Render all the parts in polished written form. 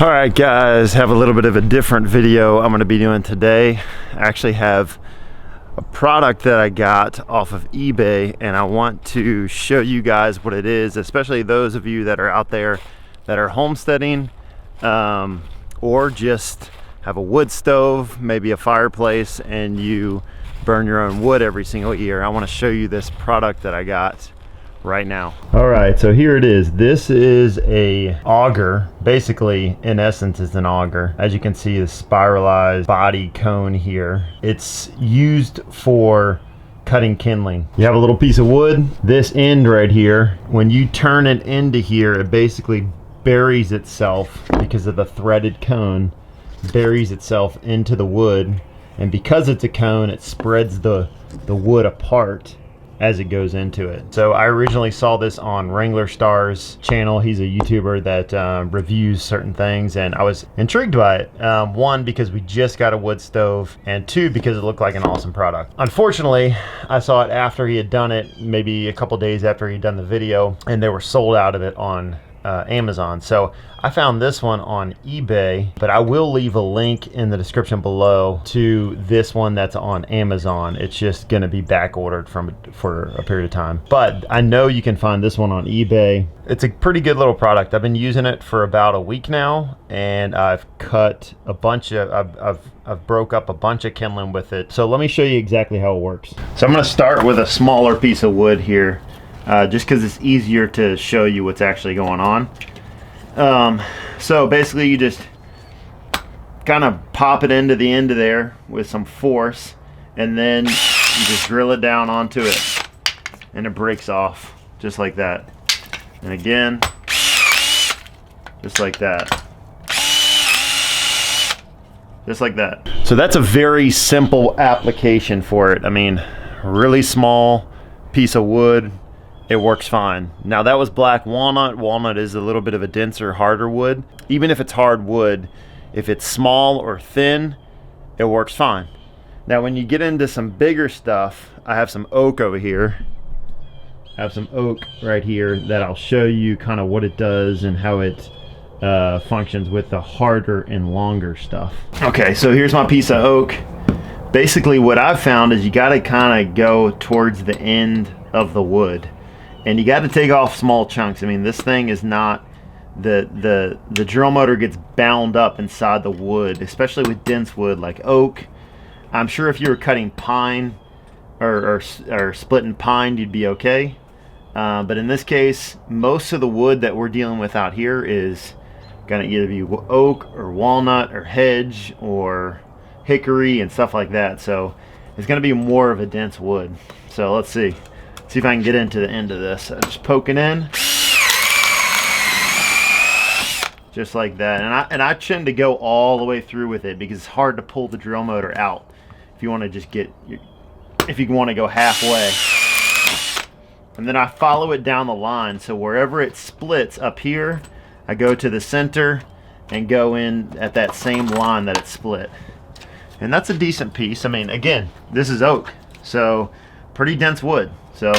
All right guys, have a little bit of a different video I'm going to be doing today. I actually have a product that I got off of eBay and I want to show you guys what it is, especially those of you that are out there that are homesteading or just have a wood stove, maybe a fireplace, and you burn your own wood every single year. I want to show you this product that I got right now. All right, so here it is. This is a auger. Basically, in essence, it's an auger. As you can see, the spiralized body cone here. It's used for cutting kindling. You have a little piece of wood. This end right here, when you turn it into here, it basically buries itself because of the threaded cone, buries itself into the wood, and because it's a cone, it spreads the wood apart as it goes into it. So I originally saw this on Wrangler Star's channel. He's a YouTuber that reviews certain things, and I was intrigued by it. One, because we just got a wood stove, and two, because it looked like an awesome product. Unfortunately, I saw it after he had done it, maybe a couple days after he'd done the video, and they were sold out of it on Amazon. So I found this one on eBay, but I will leave a link in the description below to this one that's on Amazon. It's just going to be back ordered for a period of time, but I know you can find this one on eBay. It's a pretty good little product. I've been using it for about a week now, and I've cut a bunch of I've broke up a bunch of kindling with it. So let me show you exactly how it works. So I'm going to start with a smaller piece of wood here, just because it's easier to show you what's actually going on. So basically you just kind of pop it into the end of there with some force, and then you just drill it down onto it, and it breaks off just like that. And again, just like that. Just like that. So that's a very simple application for it. I mean, really small piece of wood. It works fine. Now that was black walnut. Walnut is a little bit of a denser, harder wood. Even if it's hard wood, if it's small or thin, it works fine. Now when you get into some bigger stuff, I have some oak over here. I have some oak right here that I'll show you kind of what it does and how it functions with the harder and longer stuff. Okay, so here's my piece of oak. Basically what I've found is you gotta kind of go towards the end of the wood. And you got to take off small chunks. I mean, this thing is not, the drill motor gets bound up inside the wood, especially with dense wood like oak. I'm sure if you were cutting pine or splitting pine, you'd be okay. But in this case, most of the wood that we're dealing with out here is going to either be oak or walnut or hedge or hickory and stuff like that. So it's going to be more of a dense wood. So let's see. See if I can get into the end of this. Just poking in, just like that. And I tend to go all the way through with it because it's hard to pull the drill motor out. If you want to just if you want to go halfway, and then I follow it down the line. So wherever it splits up here, I go to the center and go in at that same line that it split. And that's a decent piece. I mean, again, this is oak, so pretty dense wood. So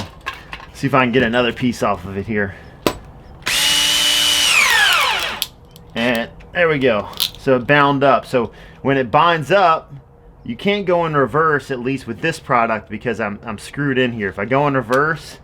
see if I can get another piece off of it here. And there we go. So it bound up. So when it binds up, you can't go in reverse, at least with this product, because I'm screwed in here. If I go in reverse,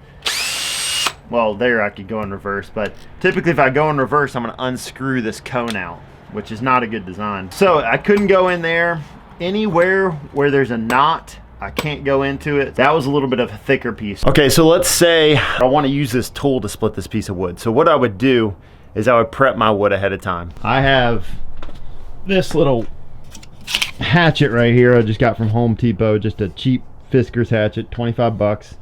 well, there I could go in reverse, but typically if I go in reverse, I'm going to unscrew this cone out, which is not a good design. So I couldn't go in there. Anywhere where there's a knot, I can't go into it. That was a little bit of a thicker piece. Okay, so let's say I want to use this tool to split this piece of wood. So what I would do is I would prep my wood ahead of time. I have this little hatchet right here I just got from Home Depot, just a cheap Fisker's hatchet, 25 bucks.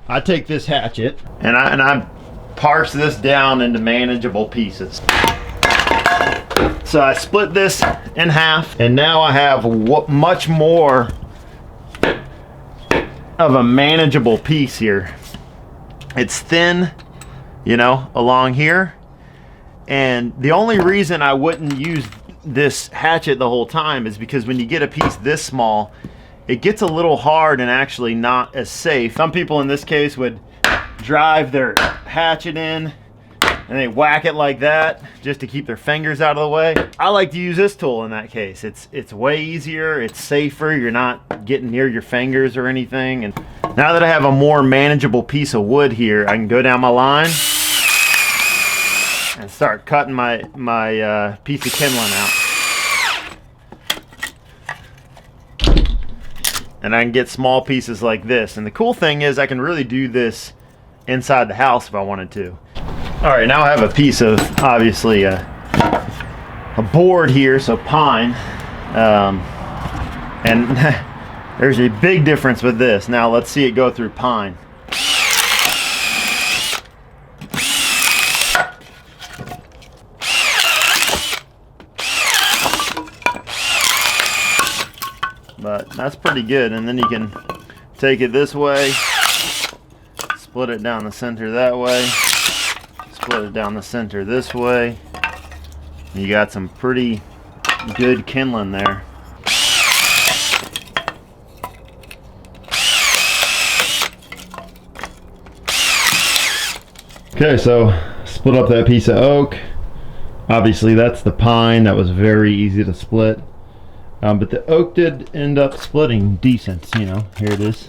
I take this hatchet and I parse this down into manageable pieces. So I split this in half, and now I have much more of a manageable piece here. It's thin, you know, along here, and the only reason I wouldn't use this hatchet the whole time is because when you get a piece this small, it gets a little hard and actually not as safe. Some people in this case would drive their hatchet in and they whack it like that just to keep their fingers out of the way. I like to use this tool in that case. It's way easier, it's safer, you're not getting near your fingers or anything. And now that I have a more manageable piece of wood here, I can go down my line and start cutting my piece of kindling out. And I can get small pieces like this. And the cool thing is I can really do this inside the house if I wanted to. All right, now I have a piece of, obviously, a board here, so pine. And there's a big difference with this. Now let's see it go through pine. But that's pretty good. And then you can take it this way, split it down the center that way, split it down the center this way. You got some pretty good kindling there. Okay, so split up that piece of oak. Obviously that's the pine. That was very easy to split. But the oak did end up splitting decent, you know. Here it is.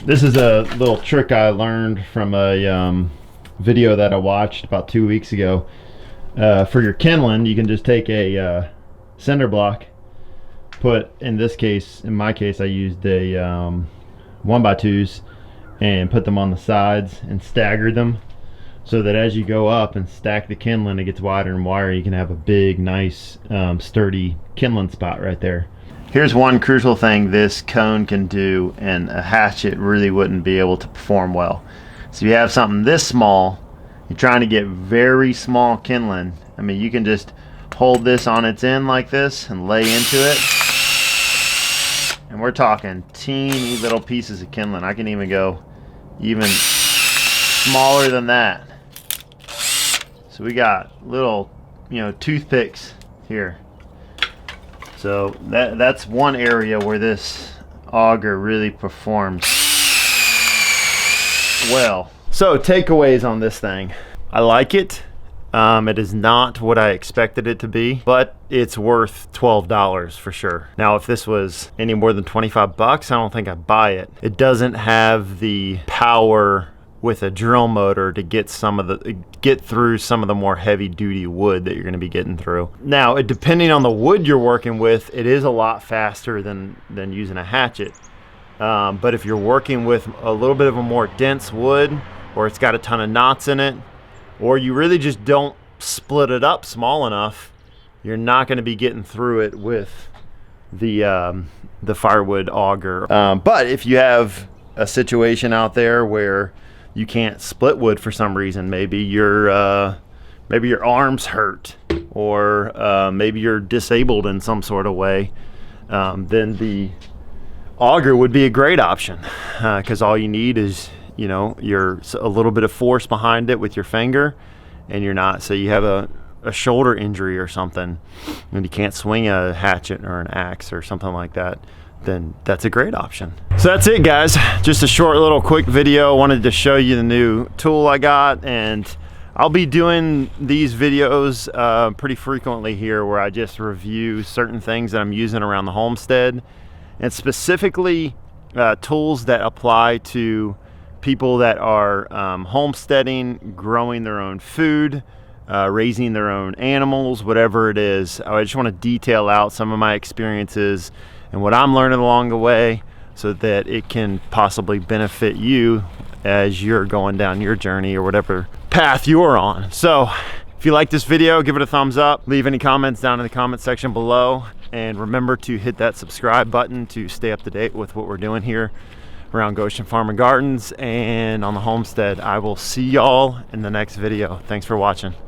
This is a little trick I learned from a video that I watched about 2 weeks ago. For your kindling, you can just take a cinder block, put, in this case, in my case, I used a 1x2s and put them on the sides and staggered them, so that as you go up and stack the kindling, it gets wider and wider. You can have a big, nice, sturdy kindling spot right there. Here's one crucial thing this cone can do and a hatchet really wouldn't be able to perform well. So you have something this small, you're trying to get very small kindling. I mean, you can just hold this on its end like this and lay into it. And we're talking teeny little pieces of kindling. I can even go even smaller than that. So we got little, you know, toothpicks here. So that's one area where this auger really performs well. So takeaways on this thing. I like it. It is not what I expected it to be, but it's worth $12 for sure. Now, if this was any more than 25 bucks, I don't think I'd buy it. It doesn't have the power with a drill motor to get through some of the more heavy duty wood that you're going to be getting through. Now, depending on the wood you're working with, it is a lot faster than using a hatchet. But if you're working with a little bit of a more dense wood, or it's got a ton of knots in it, or you really just don't split it up small enough, you're not going to be getting through it with the Firewood Auger. But if you have a situation out there where you can't split wood for some reason, maybe your arms hurt, or maybe you're disabled in some sort of way, then the auger would be a great option, because all you need is, you know, a little bit of force behind it with your finger, and you're not, say you have a shoulder injury or something and you can't swing a hatchet or an axe or something like that, then that's a great option. So that's it, guys. Just a short little quick video. I wanted to show you the new tool I got, and I'll be doing these videos pretty frequently here, where I just review certain things that I'm using around the homestead, and specifically tools that apply to people that are homesteading, growing their own food, raising their own animals, whatever it is. I just want to detail out some of my experiences and what I'm learning along the way, so that it can possibly benefit you as you're going down your journey or whatever path you're on. So if you like this video, give it a thumbs up, leave any comments down in the comment section below, and remember to hit that subscribe button to stay up to date with what we're doing here around Goshen Farm and Gardens and on the homestead. I will see y'all in the next video. Thanks for watching.